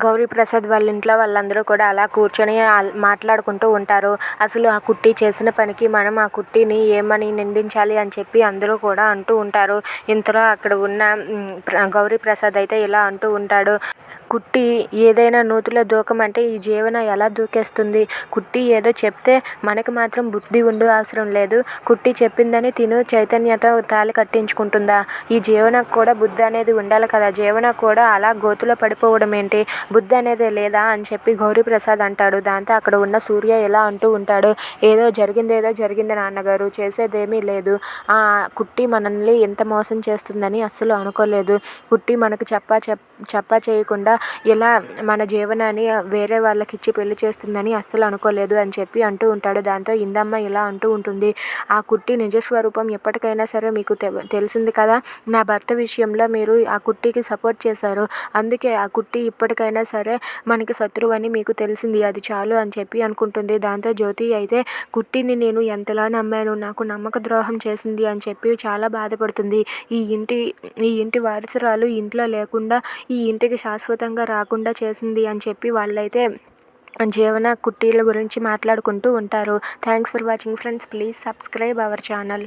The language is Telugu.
గౌరీప్రసాద్ వాళ్ళ ఇంట్లో వాళ్ళందరూ కూడా అలా కూర్చొని మాట్లాడుకుంటూ ఉంటారు. అసలు ఆ కుట్టి చేసిన పనికి మనం ఆ కుట్టిని ఏమని నిందించాలి అని చెప్పి అందరూ కూడా అంటూ ఉంటారు. ఇంతలో అక్కడ ఉన్న గౌరీప్రసాద్ అయితే ఇలా అంటూ ఉంటాడు. కుట్టి ఏదైనా నూతిలో దూకమంటే ఈ జీవన ఎలా దూకేస్తుంది? కుట్టి ఏదో చెప్తే మనకి మాత్రం బుద్ధి ఉండు అవసరం లేదు. కుట్టి చెప్పిందని తిను చైతన్యతో తాళి కట్టించుకుంటుందా? ఈ జీవనకు కూడా బుద్ధి అనేది ఉండాలి కదా. జీవన కూడా అలా గోతులో పడిపోవడం ఏంటి? బుద్ధి అనేది లేదా అని చెప్పి గౌరీప్రసాద్ అంటాడు. దాంతో అక్కడ ఉన్న సూర్య ఇలా అంటూ ఉంటాడు. ఏదో జరిగింది నాన్నగారు, చేసేదేమీ లేదు. ఆ కుట్టి మనల్ని ఎంత మోసం చేస్తుందని అస్సలు అనుకోలేదు. కుట్టి మనకు చెప్పా చేయకుండా ఇలా మన జీవనాన్ని వేరే వాళ్ళకి ఇచ్చి పెళ్లి చేస్తుందని అస్సలు అనుకోలేదు అని చెప్పి అంటూ ఉంటాడు. దాంతో ఇందమ్మ ఇలా అంటూ ఉంటుంది. ఆ కుట్టి నిజస్వరూపం ఎప్పటికైనా సరే మీకు తెలిసింది కదా. నా భర్త విషయంలో మీరు ఆ కుట్టికి సపోర్ట్ చేశారు. అందుకే ఆ కుట్టి ఇప్పటికైనా సరే మనకి శత్రువు అని మీకు తెలిసింది. అది చాలు అని చెప్పి అనుకుంటుంది. దాంతో జ్యోతి అయితే కుట్టిని నేను ఎంతలా నమ్మాను, నాకు నమ్మక ద్రోహం చేసింది అని చెప్పి చాలా బాధపడుతుంది. ఈ ఇంటి వారసురాలు ఇంట్లో లేకుండా ఈ ఇంటికి శాశ్వతంగా రాకుండా చేసింది అని చెప్పి వాళ్ళైతే జీవన కుట్టీల గురించి మాట్లాడుకుంటూ ఉంటారు. Thanks for watching friends. Please subscribe our channel.